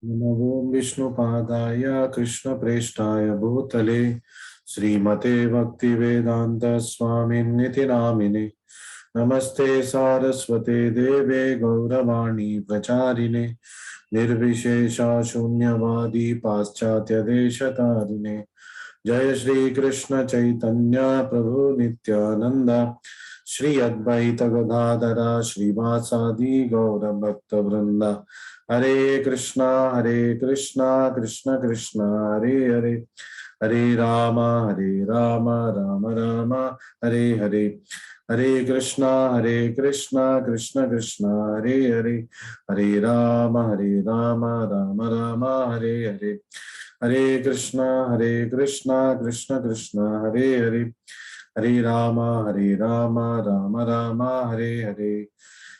नमो विष्णुपादाय कृष्णप्रेष्ठाय भूतले श्रीमते भक्तिवेदांत स्वामिन्निति नामिने। नमस्ते सारस्वते देवे गौरवाणी प्रचारिणे निर्विशेषा शून्यवादी पाश्चात्य देशतारिणे। जय श्री कृष्ण चैतन्य प्रभु नित्यानंद श्री अद्वैत गदाधर श्रीवासादि गौर भक्त वृंदा। हरे कृष्णा कृष्ण कृष्ण हरे हरे, हरे राम राम राम हरे हरे। हरे कृष्णा कृष्ण कृष्ण हरे हरे, हरे राम राम राम हरे हरे। हरे कृष्णा कृष्ण कृष्ण हरे हरे, हरे राम राम राम हरे हरे।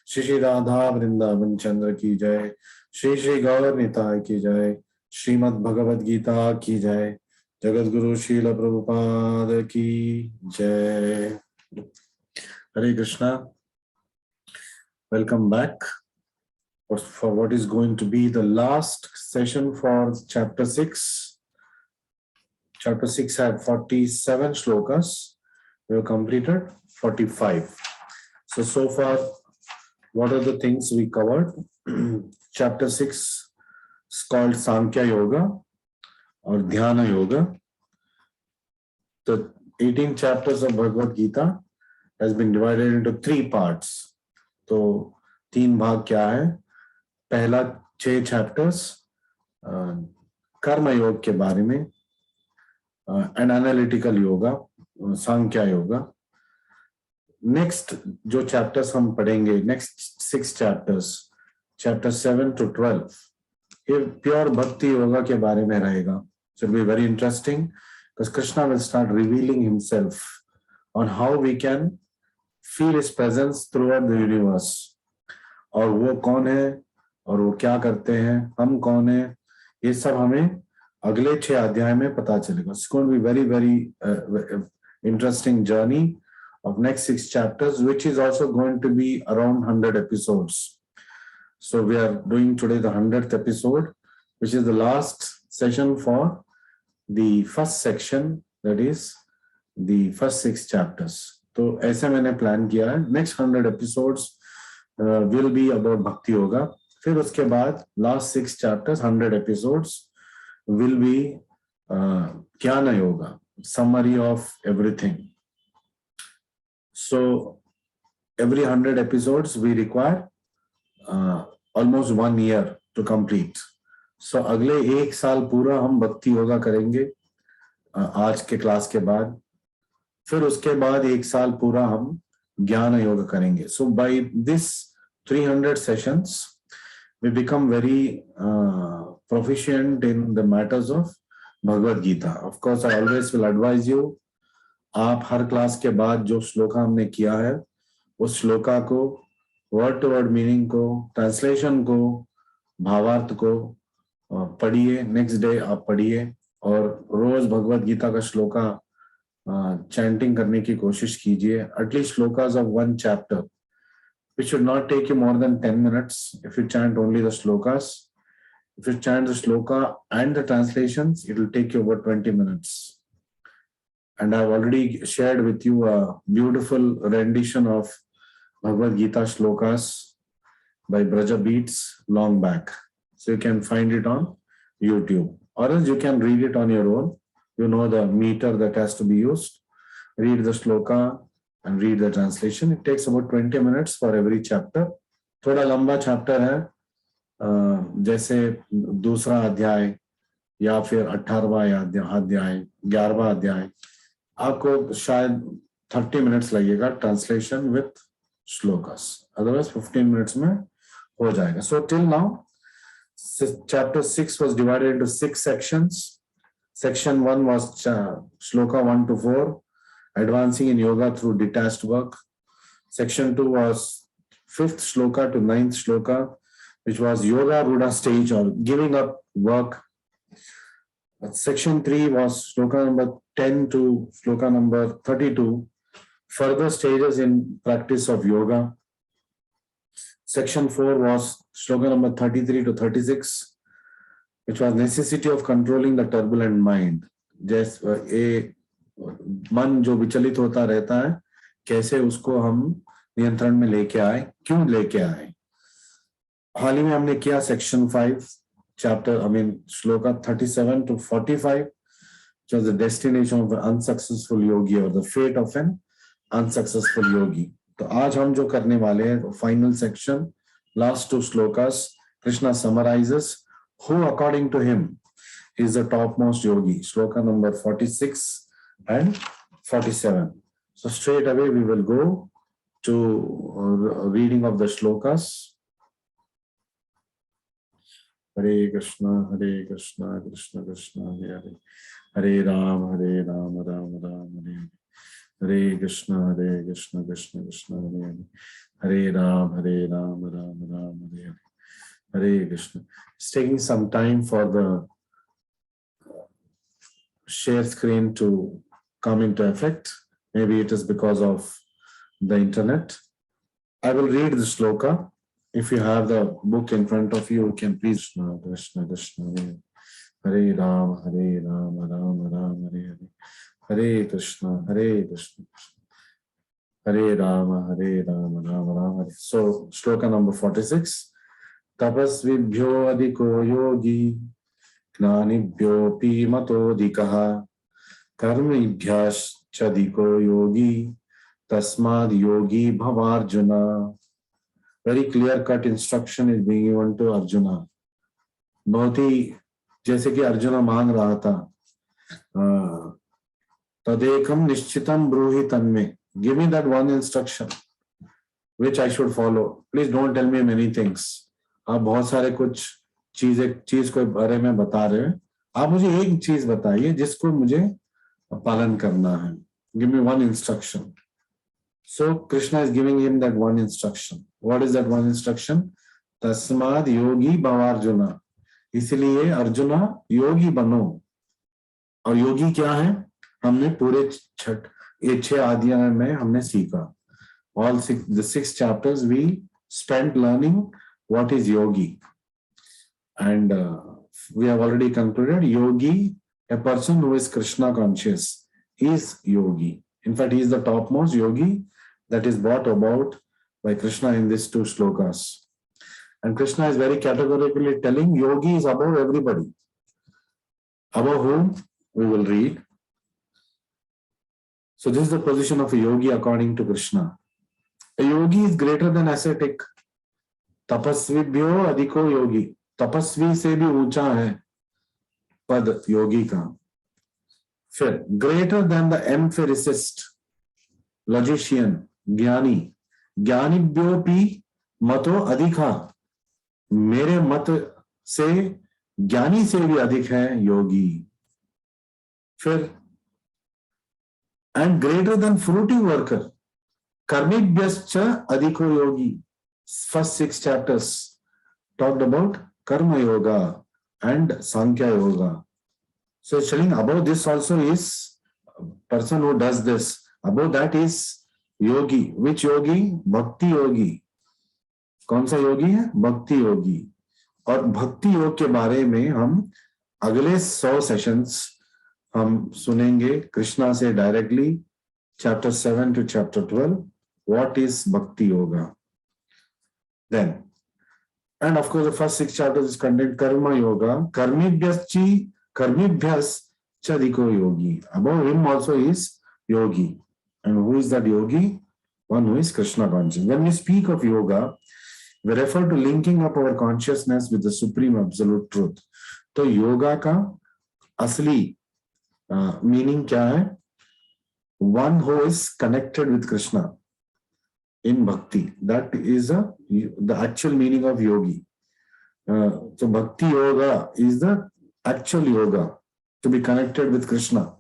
श्री श्री राधा वृंदावन चंद्र की जय, श्री श्री गौर निताय की जय, श्रीमद् भगवद गीता की जय, जगत गुरु शील प्रभुपाद की जय। Hare Krishna, welcome back for what is going to be the last session for chapter 6. Chapter 6 had 47 shlokas. We have completed 45. So far, what are the things we covered? Chapter 6 is called Sankhya Yoga or Dhyana Yoga. The 18 chapters of Bhagavad Gita has been divided into 3 parts. तो 3 भाग क्या है? पहला 6 chapters कर्म योग के बारे में, and analytical yoga, Sankhya yoga. Next जो चैप्टर्स हम पढ़ेंगे, नेक्स्ट 6 चैप्टर्स, चैप्टर 7 to 12, ये प्योर भक्ति योगा के बारे में रहेगा. So it will be very interesting because Krishna will start revealing himself on how we can feel his presence throughout the universe. और वो कौन है और वो क्या करते हैं, हम कौन है, ये सब हमें अगले 6 अध्याय में पता चलेगा. It's going to be very interesting journey of next 6 chapters, which is also going to be around 100 episodes. So we are doing today the 100th episode, which is the last session for the first section, that is the first 6 chapters. तो ऐसे मैंने plan किया है. Next 100 episodes will be about Bhakti Yoga. फिर उसके बाद last 6 chapters, 100 episodes will be Jnana Yoga, summary of everything. So every 100 episodes we require almost 1 year to complete. So अगले 1 साल पूरा हम भक्ति योगा करेंगे आज के क्लास के बाद. फिर उसके बाद 1 साल पूरा हम ज्ञान योग करेंगे. So by this 300 sessions we become very proficient in the matters of Bhagavad Gita. Of course, I always will advise you, आप हर क्लास के बाद जो श्लोका हमने किया है उस श्लोका को, वर्ड टू वर्ड मीनिंग को, ट्रांसलेशन को, भावार्थ को पढ़िए. नेक्स्ट डे आप पढ़िए और रोज भगवद गीता का श्लोका चैंटिंग करने की कोशिश कीजिए. At least shlokas of 1 chapter, which should not take you more than 10 minutes if you chant only the shlokas. If you chant the shloka and the translations, it will take you about 20 minutes. And I've already shared with you a beautiful rendition of Bhagavad Gita shlokas by Braja Beats long back. So you can find it on YouTube, or else you can read it on your own. You know the meter that has to be used. Read the shloka and read the translation. It takes about 20 minutes for every chapter. थोड़ा लंबा chapter है, जैसे दूसरा अध्याय या फिर 18वां अध्याय, 11वां अध्याय, आपको शायद 30 minutes लगेगा translation with shlokas. Otherwise 15 minutes में हो जाएगा. So till now, chapter 6 was divided into 6 sections. Section 1 was shloka 1 to 4, advancing in yoga through detached work. Section 2 was 5th shloka to 9th shloka, which was yoga rudha stage or giving up work. Section 3 was shloka number 10 to shloka number 32, further stages in practice of yoga. Section 4 was shloka number 33 to 36, which was necessity of controlling the turbulent mind. जैसे ये मन जो विचलित होता रहता है, कैसे उसको हम नियंत्रण में लेके आए, क्यों लेके आए. हाल ही में हमने किया section 5 chapter, shloka 37 to 45, which was the destination of an unsuccessful yogi or the fate of an unsuccessful yogi. तो आज हम जो करने वाले हैं final section, last 2 slokas, Krishna summarizes who according to him is the topmost yogi. Sloka number 46 and 47. So straight away we will go to reading of the slokas. Hare Krishna, Krishna Krishna, Hare Hare, Hare Ram, Ram Ram, Hare Hare. Hare Krishna, Krishna Krishna, Hare Hare, Hare Ram, Ram Ram, Hare Hare. Hare Krishna. It's taking some time for the share screen to come into effect. Maybe it is because of the internet. I will read the sloka. If you have the book in front of you, you can please. Krishna Krishna, Hare Ram, Ram Ram, Hare Hare. Hare Krishna, Hare Rama, Ram Ram, Hare. So sloka number 46. तपस्विभ्यो अधिको योगी ज्ञानिभ्योऽपि मतोऽधिकः कर्मिभ्यश्चाधिको योगी तस्माद् योगी भवार्जुन. Very clear cut instruction is being given to Arjuna. बहुत ही जैसे कि अर्जुन मांग रहा था, तदेकम निश्चितम ब्रूहि तन्मे. Give me that one instruction which I should follow. Please don't tell me many things. आप बहुत सारे कुछ चीज को बारे में बता रहे हैं, आप मुझे एक चीज बताइए जिसको मुझे पालन करना है. Give me one instruction. So Krishna is giving him that one instruction. What is that one instruction? तस्माद् योगी भवार्जुना. इसलिए अर्जुना योगी बनो. और योगी क्या है, हमने पूरे 6 अध्याय में हमने सीखा. All the 6 chapters we spent learning what is yogi, and we have already concluded yogi, a person who is Krishna conscious, is yogi. In fact, he is the topmost yogi that is brought about by Krishna in these 2 slokas. And Krishna is very categorically telling yogi is above everybody. Above whom? We will read. So this is the position of a yogi according to Krishna. A yogi is greater than ascetic. तपस्विभ्यो अधिको योगी. तपस्वी से भी ऊंचा है पद योगी का. फिर greater than the एम्फेरिसिस्ट, logician, ज्ञानी. ज्ञानिभ्योऽपि मतो अधिका. मेरे मत से ज्ञानी से भी अधिक है योगी. फिर and greater than fruitive worker. कर्मिभ्यश्च अधिको योगी. First 6 chapters talked about karma yoga and sankhya yoga. So it's telling above this also is person who does this. Above that is yogi. Which yogi? Bhakti yogi. कौन सा योगी है? भक्ति योगी. और भक्ति योग के बारे में हम अगले 100 सेशंस हम सुनेंगे कृष्णा से directly. Chapter 7 to chapter 12. What is bhakti yoga? Then, and of course, the first 6 chapters is contained karma yoga. Karmibhyas chadiko yogi. Above him also is yogi. And who is that yogi? One who is Krishna conscious. When we speak of yoga, we refer to linking up our consciousness with the supreme absolute truth. तो योगा का असली meaning क्या है? One who is connected with Krishna in bhakti. That is the actual meaning of yogi. So bhakti yoga is the actual yoga, to be connected with Krishna.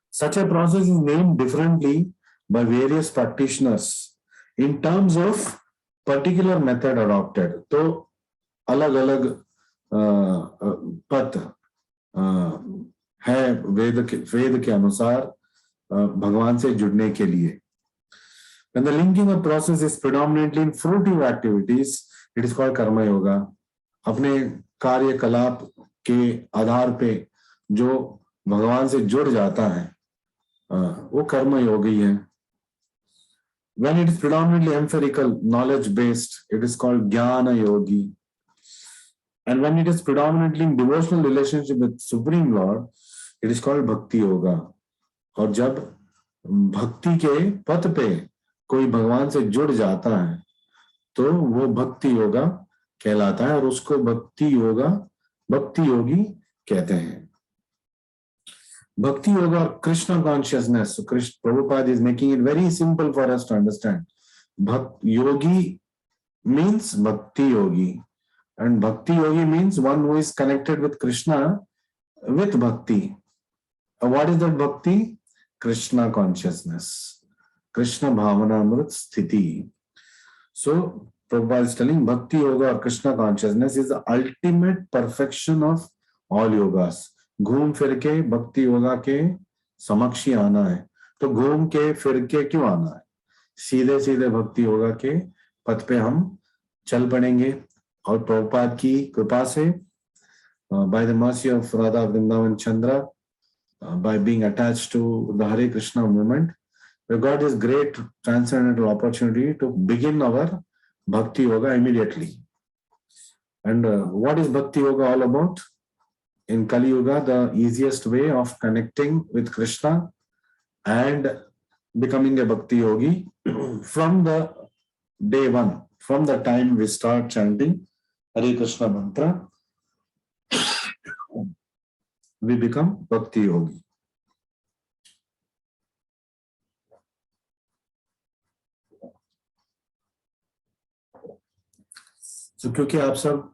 Such a process is named differently by various practitioners in terms of particular method adopted. तो अलग अलग पथ है वेद के अनुसार भगवान से जुड़ने के लिए. When the linking of process is predominantly in fruitive activities, it is called karma yoga. अपने कार्यकलाप के आधार पे जो भगवान से जुड़ जाता है वो कर्म योगी है. When it is predominantly empirical, knowledge based, it is called jnana yogi. And when it is predominantly in devotional relationship with Supreme Lord, it is called bhakti yoga. और जब भक्ति के पथ पे कोई भगवान से जुड़ जाता है तो वो भक्ति योगा कहलाता है और उसको भक्ति योगी कहते हैं. Bhakti yoga or Krishna consciousness. So Prabhupada is making it very simple for us to understand. Yogi means bhakti yogi, and bhakti yogi means one who is connected with Krishna with bhakti. What is that bhakti? Krishna consciousness, Krishna bhavana amrit sthiti. So Prabhupada is telling bhakti yoga or Krishna consciousness is the ultimate perfection of all yogas. घूम फिर के भक्ति योगा के समक्ष ही आना है. तो घूम के फिर के क्यों आना है? सीधे सीधे भक्ति योगा के पथ पे हम चल पड़ेंगे. और प्रभुपाद की कृपा से by the mercy of Radha Vrindavan Chandra, by being attached to the Hare Krishna movement, we got this great transcendental opportunity to begin our bhakti yoga immediately. And what is bhakti yoga all about? In Kali Yuga, the easiest way of connecting with Krishna and becoming a bhakti yogi from the day one, from the time we start chanting Hare Krishna mantra, we become bhakti yogi. So क्योंकि आप सब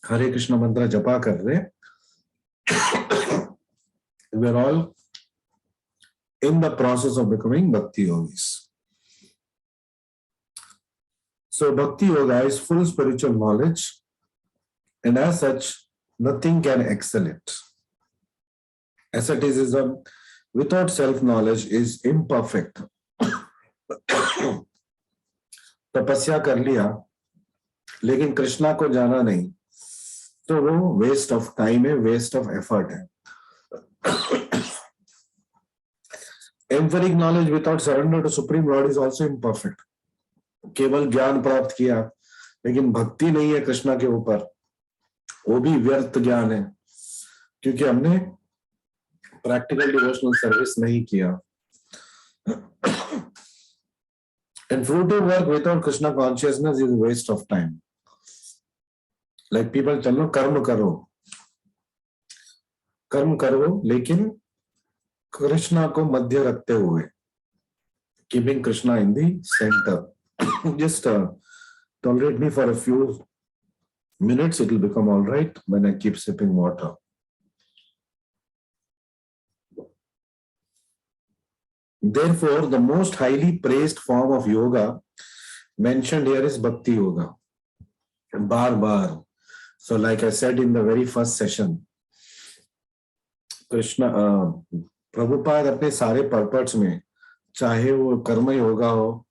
हरे कृष्ण मंत्र जपा कर रहे, we are all in the process of becoming bhakti yogis. So bhakti yoga is full spiritual knowledge, and as such, nothing can excel it. Asceticism without self-knowledge is imperfect. तपस्या कर लिया, लेकिन कृष्णा को जाना नहीं, तो वो वेस्ट ऑफ टाइम है, वेस्ट ऑफ एफर्ट है. Empiric knowledge without surrender to Supreme Lord is also imperfect. केवल ज्ञान प्राप्त किया, लेकिन भक्ति नहीं है कृष्णा के ऊपर, वो भी व्यर्थ ज्ञान है, क्योंकि हमने प्रैक्टिकल डिवोशनल सर्विस नहीं किया. And fruitive work without Krishna consciousness is a waste of time. Like people चलो कर्म करो, लेकिन कृष्णा को मध्य रखते हुए, keeping Krishna in the center. Just tolerate me for a few minutes, it will become all right when I keep sipping water. Therefore, the most highly praised form of yoga mentioned here is Bhakti Yoga. Bar. So like I said in the very first session, Krishna Prabhupada अपने सारे पर्पट्स में, चाहे वो कर्म योगा हो,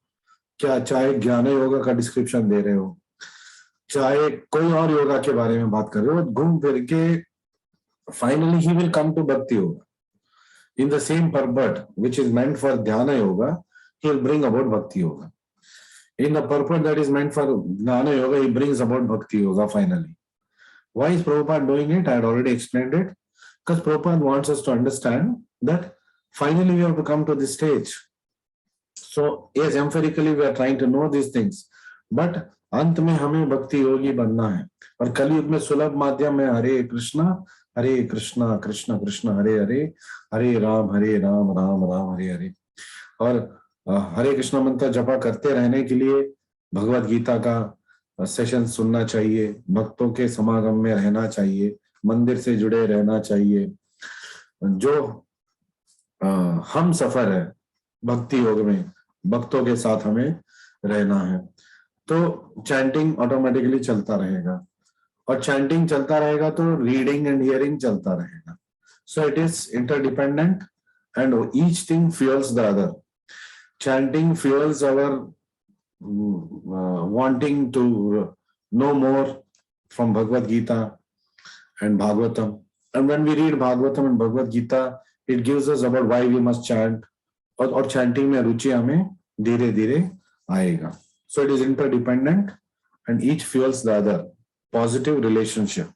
क्या चाहे ज्ञान योगा का डिस्क्रिप्शन दे रहे हो, चाहे कोई और योगा के बारे में बात कर रहे हो, घूम फिर के finally he will come to bhakti yoga. In the same purport which is meant for dhyana yoga, he will bring about bhakti yoga. In the purport that is meant for jnana yoga, he brings about bhakti yoga finally. Why is Prabhupada doing it? I had already explained it. Because Prabhupada wants us to understand that finally we have to come to this stage. So yes, empirically we are trying to know these things, but अंत में हमें भक्ति योगी बनना है. और कलयुग में सुलभ माध्यम है हरे कृष्णा कृष्ण कृष्ण हरे हरे, हरे राम राम राम हरे हरे. और हरे कृष्ण मंत्र जपा करते रहने के लिए भगवत गीता का सेशन सुनना चाहिए, भक्तों के समागम में रहना चाहिए, मंदिर से जुड़े रहना चाहिए. जो हम सफर है भक्ति योग में, भक्तों के साथ हमें रहना है. तो चैंटिंग ऑटोमेटिकली चलता रहेगा, और चैंटिंग चलता रहेगा तो रीडिंग एंड हियरिंग चलता रहेगा. So it is interdependent and each thing fuels the other. Chanting fuels our wanting to know more from Bhagavad Gita, and Bhagavatam. And when we read Bhagavatam and Bhagavad Gita, it gives us about why we must chant. और chanting में रुचि हमें धीरे धीरे आएगा. So it is interdependent and each fuels the other. Positive relationship.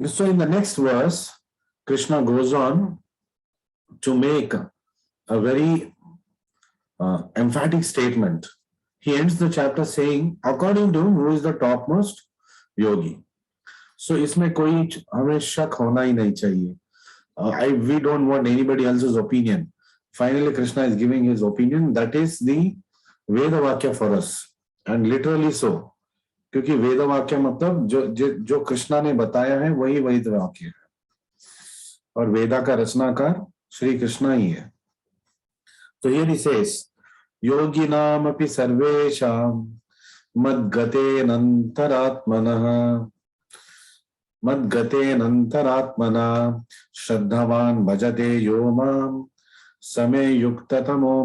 So in the next verse, Krishna goes on to make a very emphatic statement. He ends the chapter saying, according to him, who is the topmost yogi. So इसमें कोई हमें शक होना ही नहीं चाहिए. We don't want anybody else's opinion. Finally, Krishna is giving his opinion. That is the Veda Vakya for us. And literally so. क्योंकि वेद वाक्य मतलब जो कृष्णा ने बताया है वही वेद वाक्य है और वेदा का रचनाकार श्री कृष्णा ही है. तो here he says, योगिनाम अपि सर्वेषां मद्गतेनन्तरात्मना श्रद्धावान् भजते यो मां समे युक्ततमो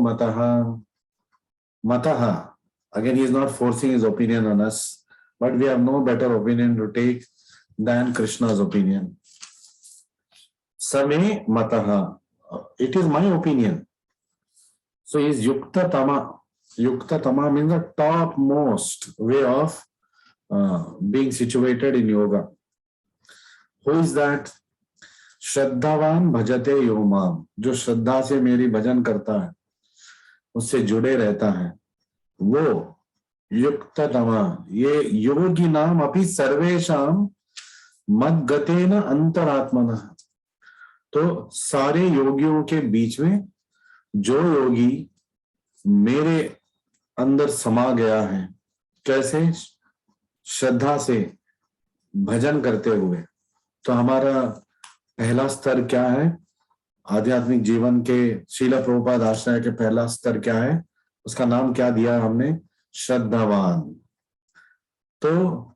मतः. Again, he is not forcing his opinion on us, but we have no better opinion to take than Krishna's opinion. Same mataha. It is my opinion. So he is yukta tama. Yukta tama means the topmost way of being situated in yoga. Who is that? Shraddhavan bhajate yomam. जो श्रद्धा से मेरी भजन करता है, उससे जुड़े रहता है, वो युक्ततमा. ये योगी नाम अपि सर्वेषाम मद्गतेन अंतरात्मनः. तो सारे योगियों के बीच में जो योगी मेरे अंदर समा गया है, कैसे? श्रद्धा से भजन करते हुए. तो हमारा पहला स्तर क्या है? आध्यात्मिक जीवन के शीला प्रभुपाद आश्रय के पहला स्तर क्या है? उसका नाम क्या दिया हमने? श्रद्धावान. तो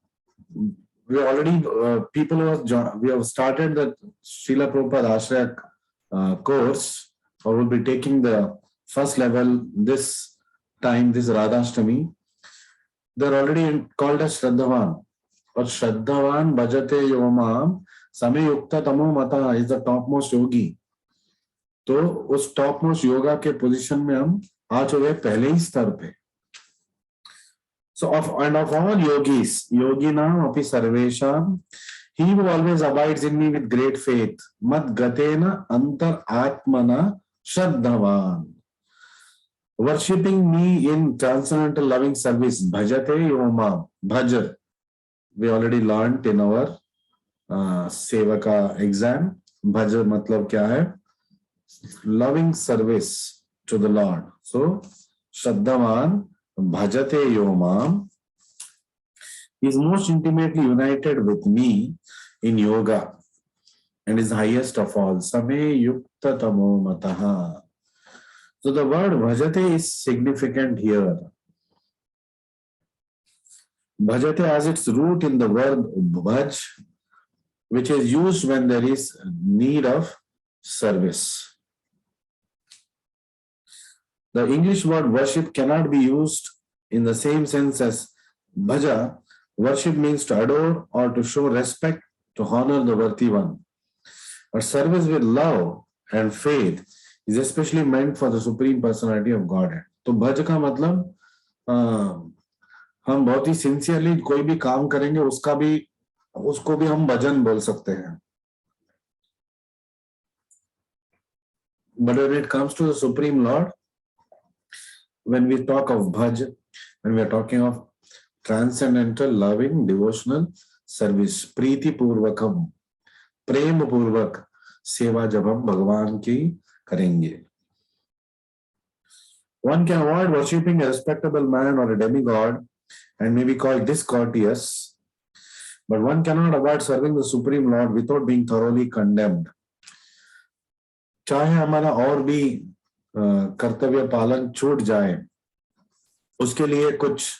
we already people we have started the Srila Prabhupada Ashraya course, or will be taking the first level this time, this Radhashtami. They're already called as Shraddhavan. Or Shraddhavan bhajate yomam same yukta tamo mata is the topmost yogi. तो उस topmost yoga के position में हम आ चुके हैं पहले ही स्तर पे. So of all yogis, yoginam api sarvesham, he who always abides in me with great faith, mad gatena antar atmana shraddhavan, worshipping me in transcendental loving service, bhajate yomam. Bhaja, we already learned in our sevaka exam. Bhaja matlab kya hai? Loving service to the Lord. So shraddhavan bhajate yomam is most intimately united with me in yoga and is highest of all. Same yukta tamo mataha. So the word bhajate is significant here. Bhajate has its root in the verb bhaj, which is used when there is need of service. The English word worship cannot be used in the same sense as bhaja. Worship means to adore or to show respect, to honor the worthy one. But service with love and faith is especially meant for the Supreme Personality of Godhead. तो भज का मतलब हम बहुत ही sincerely कोई भी काम करेंगे उसको भी हम भजन बोल सकते हैं. But when it comes to the Supreme Lord, when we talk of bhaj, when we are talking of transcendental, loving, devotional service, प्रीति पूर्वकम, प्रेम पूर्वक सेवा जब हम भगवान की करेंगे. One can avoid worshipping a respectable man or a demigod and may be called discourteous, but one cannot avoid serving the Supreme Lord without being thoroughly condemned. चाहे हमारा और भी कर्तव्य पालन छूट जाए, उसके लिए कुछ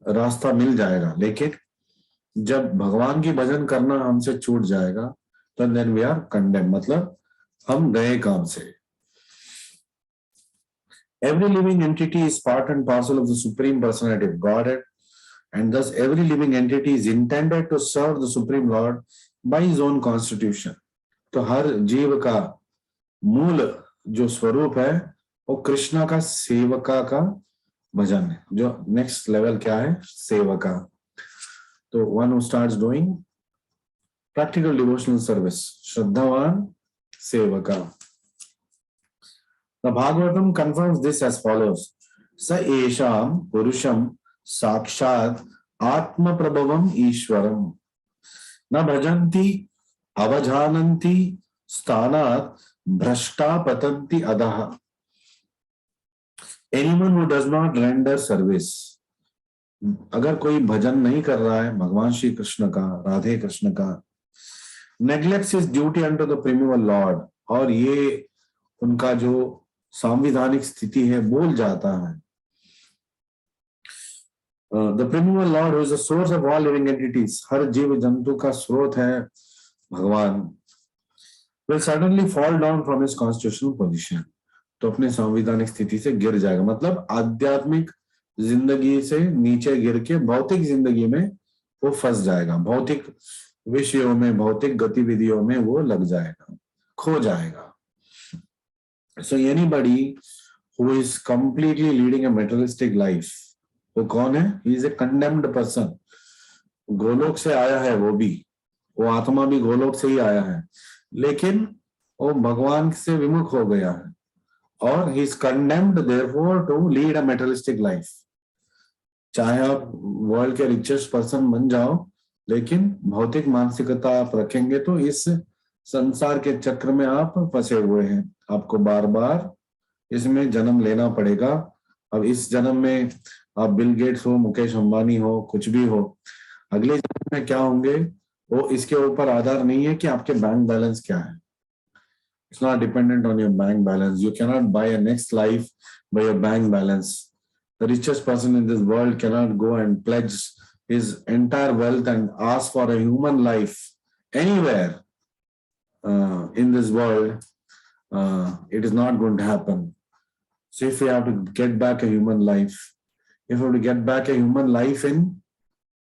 रास्ता मिल जाएगा, लेकिन जब भगवान की भजन करना हमसे छूट जाएगा तो then we are condemned, मतलब हम गए काम से. Every living entity is part and parcel of the Supreme Personality of Godhead, and thus every living entity is intended to serve the Supreme Lord by his own constitution. तो हर जीव का मूल जो स्वरूप है वो कृष्णा का सेवका का भजन है. जो नेक्स्ट लेवल क्या है? सेवका. तो one who starts doing practical devotional service, श्रद्धावान सेवका. The Bhagavatam confirms this as follows. Sa esham purusham sakshat atma prabhavam ishwaram na bhajanti avajhananti sthanat bhrashta patanti adaha. Anyone who does not render service, अगर कोई भजन नहीं कर रहा है भगवान श्री कृष्ण का, राधे कृष्ण का, neglects his duty unto the primeval Lord, और ये उनका जो सांविधानिक स्थिति है बोल जाता है. The primeval Lord who is the source of all living entities, हर जीव जंतु का स्रोत है भगवान, will suddenly fall down from his constitutional position. तो अपने संविधानिक स्थिति से गिर जाएगा, मतलब आध्यात्मिक जिंदगी से नीचे गिर के भौतिक जिंदगी में वो फंस जाएगा, भौतिक विषयों में, भौतिक गतिविधियों में वो लग जाएगा, खो जाएगा. So anybody who is completely leading a materialistic life, वो कौन है? He is a condemned person. Golok से आया है वो भी, वो आत्मा भी गोलोक से ही आया है, लेकिन वो भगवान से विमुख हो गया है और he is condemned therefore to lead a materialistic life. चाहे आप वर्ल्ड के रिचेस्ट पर्सन बन जाओ, लेकिन भौतिक मानसिकता आप रखेंगे तो इस संसार के चक्र में आप फंसे हुए हैं. आपको बार बार इसमें जन्म लेना पड़ेगा. अब इस जन्म में आप बिल गेट्स हो, मुकेश अंबानी हो, कुछ भी हो, अगले जन्म में क्या होंगे वो इसके ऊपर आधार नहीं है कि आपके बैंक बैलेंस क्या है. It's not dependent on your bank balance. You cannot buy a next life by your bank balance. The richest person in this world cannot go and pledge his entire wealth and ask for a human life anywhere in this world. It is not going to happen. So if we have to get back a human life, if we have to get back a human life in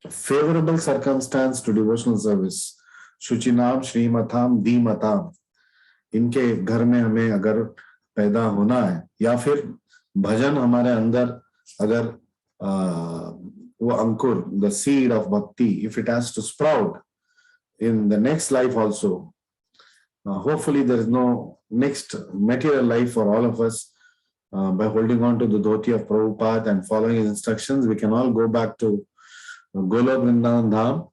favorable circumstance to devotional service, Shuchinam, Shrimatam, Dhimatam, इनके घर में हमें अगर पैदा होना है, या फिर भजन हमारे अंदर अगर वो अंकुर, the seed of bhakti, if it has to sprout in the next life also, hopefully there is no next material life for all of us. By holding on to the dhoti of Prabhupada and following his instructions, we can all go back to Golok Vrindavan Dham,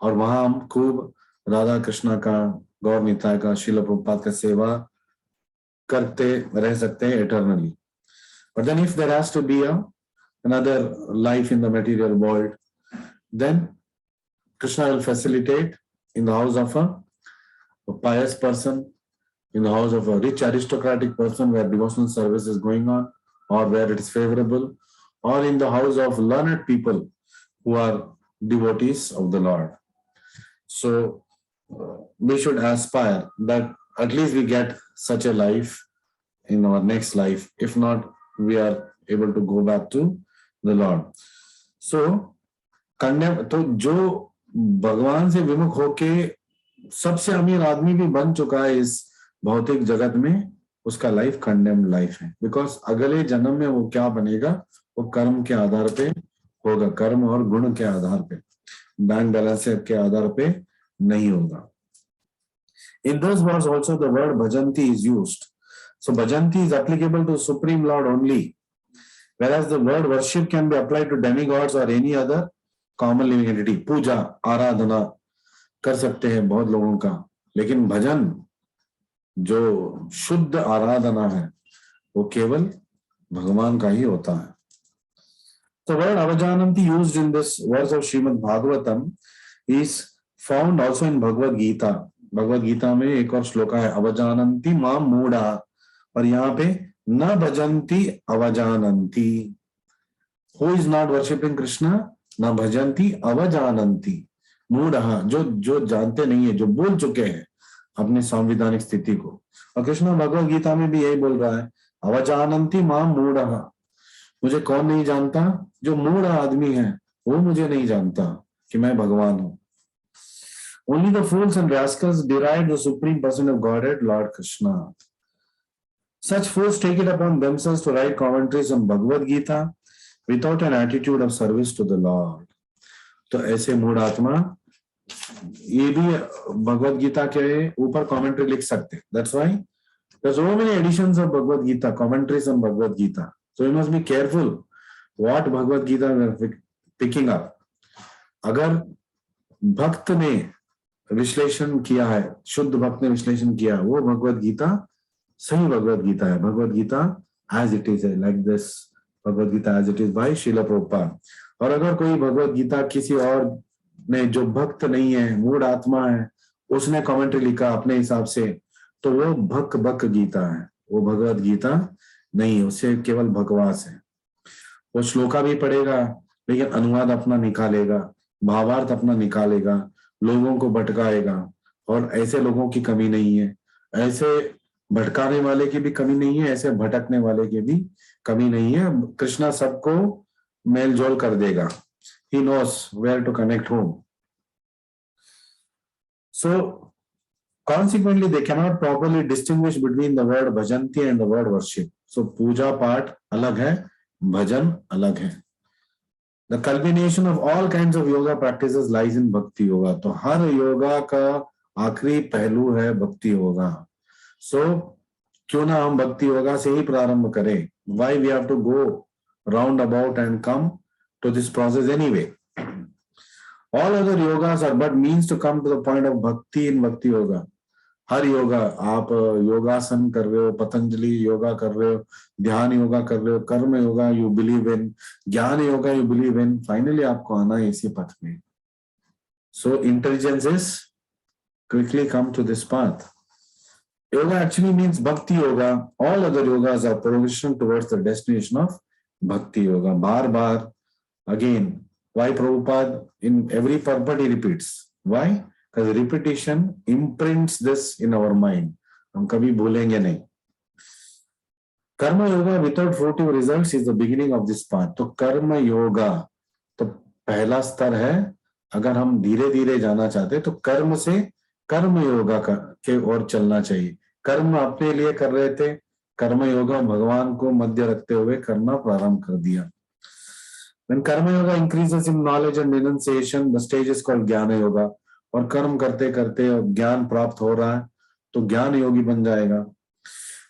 और वहां हम खूब राधा कृष्णा का, गौर निताय का, श्रील प्रभुपाद का सेवा करते रह सकते हैं eternally. But then if there has to be another life in the material world, then Krishna will facilitate in the house of a pious person, in the house of a rich aristocratic person where devotional service is going on, or where it is favorable, or in the house of learned people who are devotees of the Lord. So we should aspire that at least we get such a life in our next life. If not, we are able to go back to the Lord. So तो जो भगवान से विमुख होके सबसे अमीर आदमी भी बन चुका है इस भौतिक जगत में, उसका लाइफ कंडेम्ड लाइफ है. बिकॉज अगले जन्म में वो क्या बनेगा, वो कर्म के आधार पे होगा, कर्म और गुण के आधार पे, बैंक बैलेंस के आधार पे नहीं होगा. In those words also the word bhajanti is used. So bhajanti is applicable to Supreme Lord only, whereas the word worship can be applied to demigods or any other common living entity. पूजा, आराधना कर सकते हैं बहुत लोगों का, लेकिन भजन जो शुद्ध आराधना है वो केवल भगवान का ही होता है. The word avajananti used in this verse of Srimad Bhagavatam is found also in Bhagavad Gita. Bhagavad Gita में एक और श्लोक है, अवजानंती मां मूढ़ा, और यहाँ पे न भजंती अवजानंती. Who is not worshipping Krishna? न भजंती अवजानंती. मूढ़ा, जो जानते नहीं है, जो भूल चुके हैं अपनी संविधानिक स्थिति को. और कृष्ण भगवद गीता में भी यही बोल रहा है, अवजानंती मां मूढ़ा. मुझे कौन नहीं जानता? जो मूढ़ आदमी है वो मुझे नहीं जानता कि मैं भगवान हूं। Only the fools and rascals deride the supreme person of Godhead, Lord Krishna. Such fools take it upon themselves to write commentaries on Bhagavad Gita without an attitude of service to the Lord. तो ऐसे मूढ़ आत्मा ये भी भगवद गीता के ऊपर commentary लिख सकते. That's why there's so many editions of Bhagavad Gita, commentaries on Bhagavad Gita. So you must be careful what Bhagavad Gita we are picking up. अगर भक्त ने विश्लेषण किया है, शुद्ध भक्त ने विश्लेषण किया, वो भगवद गीता सही भगवद गीता है. Bhagavad Gita as it is है, like this Bhagavad Gita as it is by Srila Prabhupada. और अगर कोई भगवद गीता किसी और ने जो भक्त नहीं है, मूढ़ आत्मा है, उसने कमेंट्री लिखा अपने हिसाब से, तो वो भक गीता है, वो भगवद गीता नहीं है, उससे केवल बकवास है. वो श्लोका भी पढ़ेगा लेकिन अनुवाद अपना निकालेगा, भावार्थ अपना निकालेगा, लोगों को भटकाएगा. और ऐसे लोगों की कमी नहीं है, ऐसे भटकाने वाले की भी कमी नहीं है, ऐसे भटकने वाले की भी कमी नहीं है. कृष्णा सबको मेल जोल कर देगा. He knows where to connect whom. So consequently they cannot properly distinguish between the word bhajanti and the word worship. So पूजा पाठ अलग है, भजन अलग है. The culmination of all kinds of yoga practices lies in bhakti yoga. तो हर योगा का आखिरी पहलू है भक्ति योगा. So क्यों ना हम भक्ति योगा से ही प्रारंभ करें. Why we have to go round about and come to this process anyway. All other yogas are but means to come to the point of bhakti in bhakti yoga. हर योगा, आप योगासन कर रहे हो, पतंजलि योगा कर रहे हो, ध्यान योगा कर रहे हो, कर्म yoga you believe in, jnana yoga you believe in, finally आपको आना है इसी पथ में. So intelligence is quickly come to this path. Yoga actually means bhakti yoga. All other yogas are progression towards the destination of bhakti yoga. Bar again. Why Prabhupada in every purport he repeats? Why? Because repetition imprints this in our mind. हम कभी भूलेंगे नहीं. Karma yoga without fruitive results is the beginning of this path. तो कर्म योगा तो पहला स्तर है. अगर हम धीरे धीरे जाना चाहते तो कर्म से कर्म योगा के ओर चलना चाहिए. कर्म अपने लिए कर रहे थे, कर्म योगा भगवान को मध्य रखते हुए करना प्रारंभ कर दिया. When कर्म yoga increases in knowledge and renunciation, the stage is called ज्ञान योगा. और कर्म करते करते ज्ञान प्राप्त हो रहा है तो ज्ञान योगी बन जाएगा.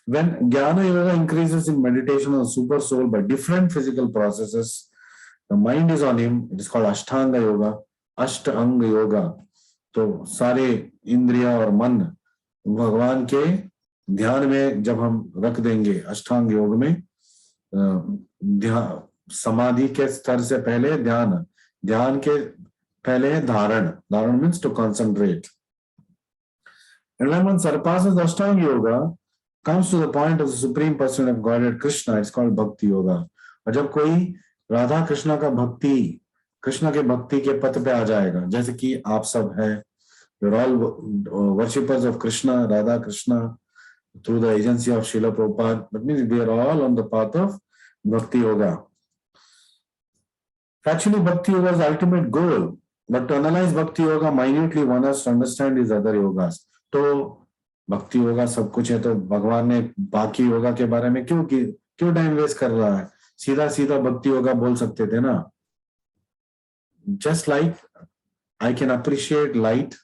When ज्ञान yoga increases in meditation on super soul by different physical processes, the mind is on him. It is called अष्टांग योगा, अष्टांग योगा. तो सारे इंद्रिया और मन भगवान के ध्यान में जब हम रख देंगे, अष्टांग योग में ध्यान समाधि के स्तर से पहले ध्यान, ध्यान के पहले dharana, dharana means to concentrate. And when one surpasses the Ashtanga yoga, comes to the point of the supreme person of Godhead Krishna, it's called bhakti yoga. और जब कोई राधा कृष्णा का भक्ति, कृष्ण के भक्ति के पथ पे आ जाएगा, जैसे कि आप सब है, you're all worshippers of Krishna, Radha Krishna, through the agency of Srila Prabhupada. That means we are all on the path of bhakti yoga. Actually, bhakti yoga is the ultimate goal, but to analyze bhakti yoga minutely, one has to understand these other yogas. तो भक्ति योगा सब कुछ है, तो भगवान ने बाकी योगा के बारे में क्यों टाइम वेस्ट कर रहा है. सीधा सीधा भक्ति योगा बोल सकते थे ना. Just like I can appreciate light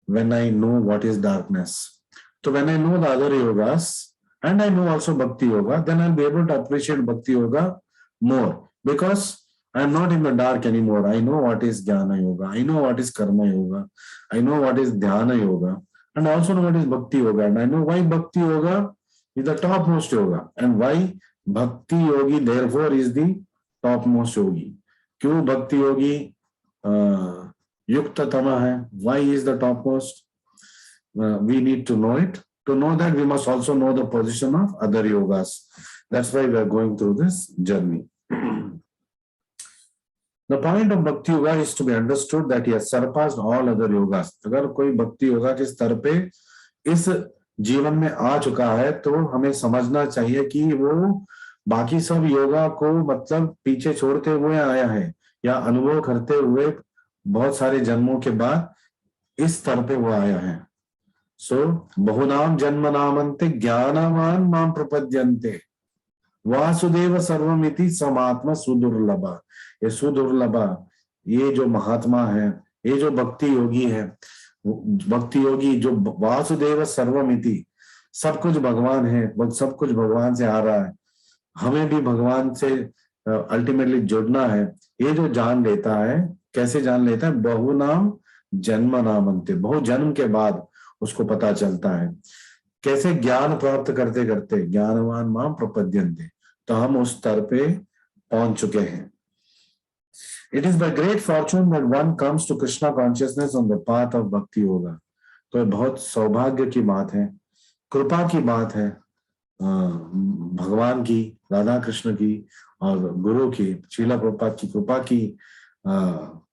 when I know what is darkness. So when I know the other yogas and I know also bhakti yoga, then I'll be able to appreciate bhakti yoga more, because I'm not in the dark anymore. I know what is jnana yoga, I know what is karma yoga, I know what is dhyana yoga, and I also know what is bhakti yoga, and I know why bhakti yoga is the topmost yoga and why bhakti yogi therefore is the topmost yogi. क्यों भक्ति योगी युक्ततम है? Why is the topmost? We need to know it. To know that, we must also know the position of other yogas. That's why we are going through this journey. The point of bhakti yoga is to be understood that he has surpassed all other yogas. अगर कोई भक्ति योगा के स्तर पे इस जीवन में आ चुका है तो हमें समझना चाहिए कि वो बाकी सब योगा को मतलब पीछे छोड़ते हुए आया है. या अनुभव करते हुए बहुत सारे जन्मों के बाद इस स्तर पे वो आया है। सो बहुनाम जन्म नामंते ज्ञानवान माम प्रपद्यन्ते वासुदेव सर्वमिति समात्मा सुदुर्लभा। ये सुदुर्लभा, ये जो महात्मा है, ये जो भक्ति योगी है, भक्ति योगी जो वासुदेव सर्वमिति, सब कुछ भगवान है, सब कुछ भगवान से आ रहा है, हमें भी भगवान से अल्टीमेटली जुड़ना है, ये जो जान लेता है, कैसे जान लेता है? बहुनाम जन्म नामंते, बहु जन्म के बाद उसको पता चलता है। कैसे? ज्ञान प्राप्त करते करते, ज्ञानवान माम प्रपद्यन्ते, तो हम उस स्तर पे पहुंच चुके हैं। It is by great fortune that one comes to Krishna consciousness on the path of bhakti yoga. तो बहुत सौभाग्य की बात है, कृपा की बात है, भगवान की, राधा कृष्ण की और गुरु की, श्रीला प्रभुपाद की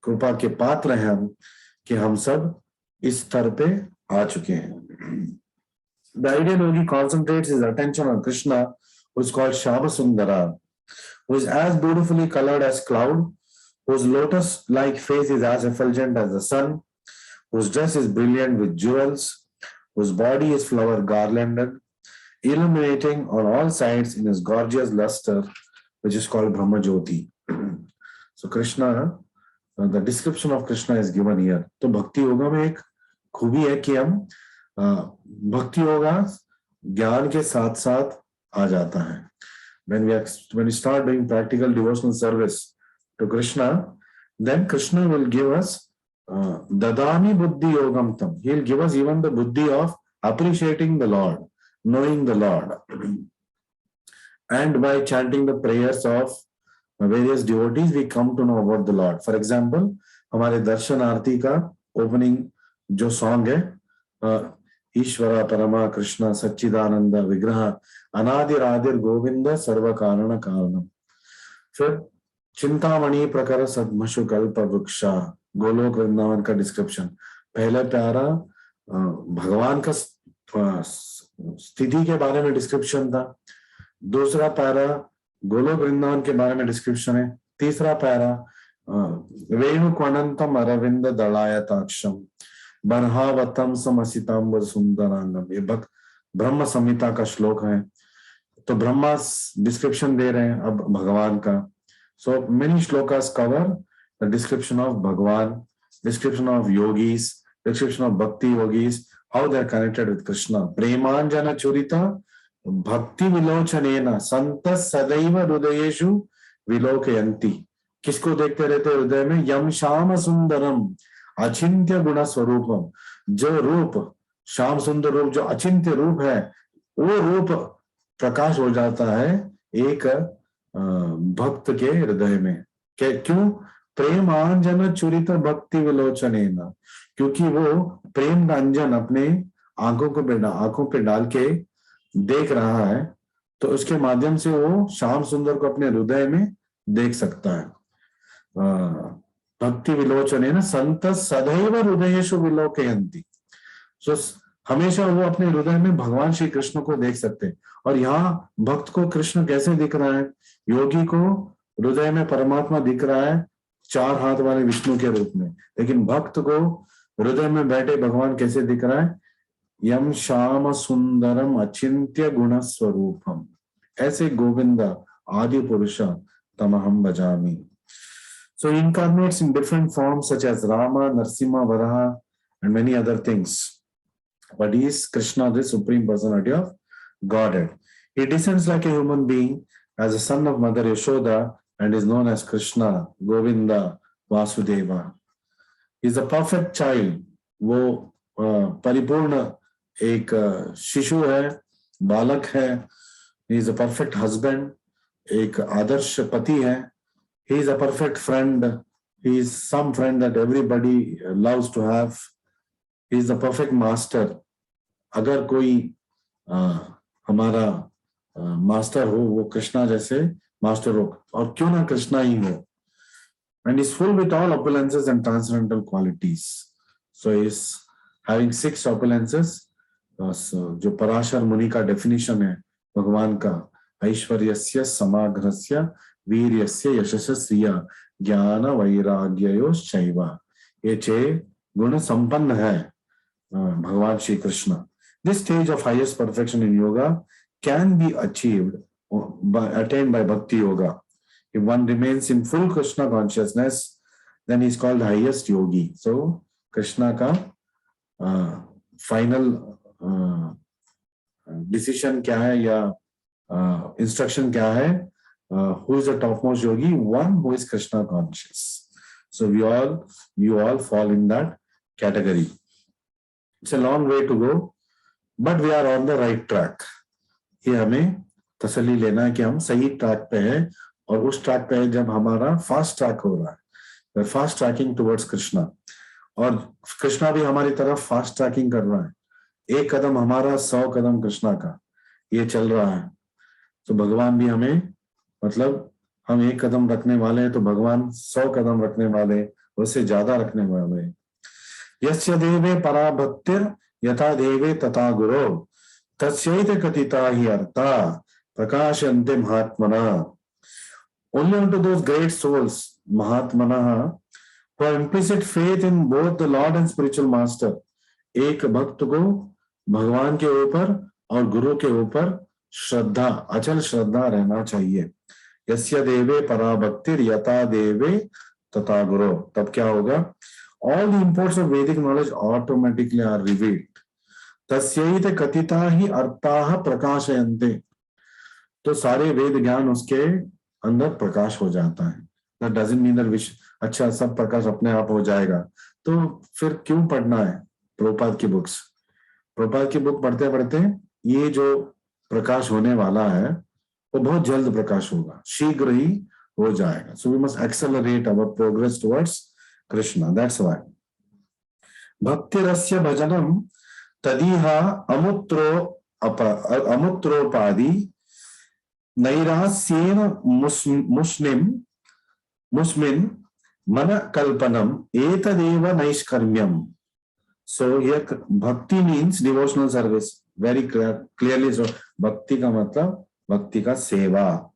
कृपा के पात्र हैं हम, कि हम सब इस स्तर पे आ चुके हैं। The ideal yogi concentrates his attention on Krishna, who is called Shyama Sundara, who is as beautifully colored as cloud, whose lotus-like face is as effulgent as the sun, whose dress is brilliant with jewels, whose body is flower garlanded, illuminating on all sides in his gorgeous luster, which is called Brahma Jyoti. So Krishna, the description of Krishna is given here. तो भक्ति योगा में एक खूबी है कि हम भक्ति योगा ज्ञान के साथ साथ आ जाता है। When we start doing practical devotional service to Krishna, then Krishna will give us dadami buddhi yogam tam. He'll give us even the buddhi of appreciating the Lord, knowing the Lord, and by chanting the prayers of various devotees we come to know about the Lord. For example, हमारे दर्शन आरती का opening जो song है, ईश्वरा परमा कृष्ण सच्चिदानंद विग्रह अनादिरादिर गोविंद सर्व कारण कारणम। फिर चिंतामणि प्रकर सद्मशु कल्प वृक्षा, गोलोक वृंदावन का डिस्क्रिप्शन। पहले प्यारा भगवान का स्थिति के बारे में डिस्क्रिप्शन था, दूसरा प्यारा गोलोक वृंदावन के बारे में डिस्क्रिप्शन है, तीसरा प्यारा वेणुक्वनंतम अरविंद दलायताक्षम बरहावतम समसितांबर सुंदरांगम। ये ब्रह्म संहिता का श्लोक है। तो ब्रह्मा डिस्क्रिप्शन दे रहे हैं अब भगवान का। So many shlokas cover the description of Bhagavan, description of yogis, description of bhakti yogis, how they are connected with Krishna. प्रेमांजन चुरिता भक्ति विलोचनेन संत सदैव हृदयेषु विलोकयन्ति। किसको देखते रहते हृदय में? यम श्याम सुंदरम अचिंत्य गुण स्वरूपम। जो रूप श्याम सुंदर रूप, जो अचिंत्य रूप है, वो रूप प्रकाश हो जाता है एक भक्त के हृदय में। क्यों? प्रेम अंजन चुरित भक्ति विलोचनेन, क्योंकि वो प्रेम का अंजन अपने आंखों पे डाल के देख रहा है, तो उसके माध्यम से वो श्याम सुंदर को अपने हृदय में देख सकता है। भक्ति विलोचनेन संत सदैव हृदयेषु विलोकयन्ति। सो हमेशा वो अपने हृदय में भगवान श्री कृष्ण को देख सकते हैं। और यहाँ भक्त को कृष्ण कैसे दिख रहा है? योगी को हृदय में परमात्मा दिख रहा है चार हाथ वाले विष्णु के रूप में, लेकिन भक्त को हृदय में बैठे भगवान कैसे दिख रहा है? यम श्याम सुंदरम अचिंत्य गुण स्वरूपम। ऐसे गोविंद आदि पुरुष तमहम भजामि। So he incarnates in different forms such as Rama, Narsimha, Varaha and many other things. But he is Krishna, the supreme personality of Godhead. He descends like a human being as a son of Mother Yashoda and is known as Krishna, Govinda, Vasudeva. He is a perfect child. वो परिपूर्ण एक शिशु है, बालक है। He is a perfect husband, एक आदर्श पति है। He is a perfect friend. He is some friend that everybody loves to have. He is the perfect master. अगर कोई हमारा मास्टर हो, वो कृष्णा जैसे मास्टर हो, और क्यों ना कृष्णा ही हो। And is full with all opulences and transcendental qualities. So he is having 6 opulences. जो पराशर मुनि का डेफिनेशन है भगवान का, ऐश्वर्यस्य, समाग्रस्य, वीर्यस्य, यशस्य, श्रिया, ज्ञान वैराग्ययोश्चैव, ये 6 गुण संपन्न है भगवान Shri Krishna. This stage of highest perfection in yoga can be achieved attained by bhakti yoga. If one remains in full Krishna consciousness, then he is called the highest yogi. So Krishna ka final decision क्या है या instruction क्या है? Who is the topmost yogi? One who is Krishna conscious. So you all fall in that category. It's a long way to go, but we are on the right track. ये हमें तसल्ली लेना है कि हम सही ट्रैक पे हैं, और उस ट्रैक पे है जब हमारा फास्ट ट्रैक हो रहा है, फास्ट ट्रैकिंग टुवर्ड्स कृष्णा, और कृष्णा भी हमारी तरफ फास्ट ट्रैकिंग कर रहा है. एक कदम हमारा 100 कदम कृष्णा का ये चल रहा है. तो भगवान भी हमें, मतलब हम 1 कदम रखने वाले हैं तो भगवान 100 कदम रखने वाले, उससे ज्यादा रखने वाले. यस्य देवे परा भक्तिर यथा देवे तथा गुरो तस्यैते कथिता हि अर्था प्रकाशन्ते महात्मना. Only unto those great souls, महात्मना, who have implicit faith in both the Lord and spiritual master. एक भक्त को भगवान के ऊपर और गुरु के ऊपर श्रद्धा, अचल श्रद्धा रहना चाहिए. यस्य देवे परा भक्तिर यथा देवे तथा गुरु. तब क्या होगा? All the imports of Vedic knowledge automatically are revealed. तस्यैते कथिता हि अर्थाः प्रकाशयन्ते. तो सारे वेद ज्ञान उसके अंदर प्रकाश हो जाता है. That doesn't mean that अच्छा सब प्रकाश अपने आप हो जाएगा. तो फिर क्यों पढ़ना है प्रभुपाद की बुक्स? प्रभुपाद की बुक पढ़ते पढ़ते ये जो प्रकाश होने वाला है वो बहुत जल्द प्रकाश होगा, शीघ्र ही हो जाएगा. So we must accelerate our progress towards Krishna. That's why bhaktirasya bhajanam tadiha amutropadi nairasyena musmin mana kalpanam etadeva naishkarmyam. So here bhakti means devotional service. Very clearly. So bhakti ka matlab bhakti ka seva,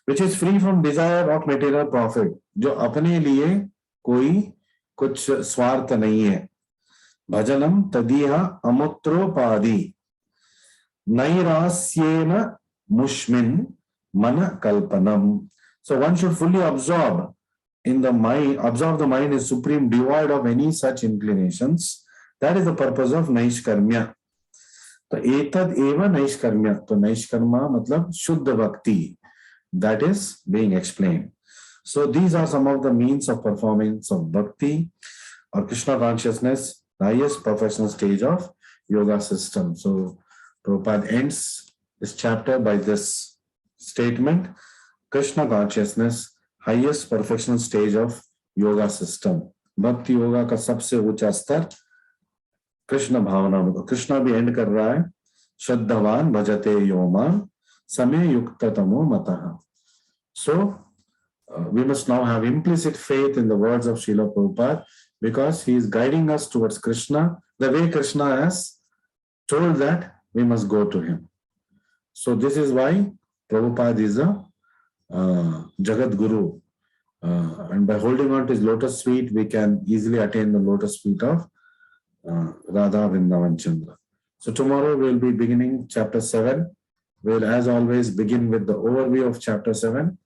which is free from desire of material profit. जो अपने लिए कोई कुछ स्वार्थ नहीं है. भजनम तदीह अमुत्रोपादि नैरास्येन मुष्मिन मन कल्पनम. So one should fully absorb the mind is supreme, devoid of any such inclinations. That is the purpose of naishkarmya. तो एतद एव नैष्कर्म्य. तो नैष्कर्मा मतलब शुद्ध भक्ति. That is being explained. So these are some of the means of performance of bhakti or Krishna consciousness, the highest professional stage of yoga system. So Prabhupada ends this chapter by this statement: Krishna consciousness, highest perfectional stage of yoga system. Bhakti yoga का सबसे ऊंचा स्तर कृष्ण भावना में. कृष्णा भी and कर रहा है, श्रद्धावान भजते यो मां समय युक्त तमो मतः. So we must now have implicit faith in the words of Srila Prabhupada, because he is guiding us towards Krishna the way Krishna has told that we must go to him. So this is why Prabhupada is a Jagat Guru, and by holding on to his lotus feet we can easily attain the lotus feet of Radha Vrindavan Chandra. So tomorrow we will be beginning chapter 7. We will as always begin with the overview of chapter 7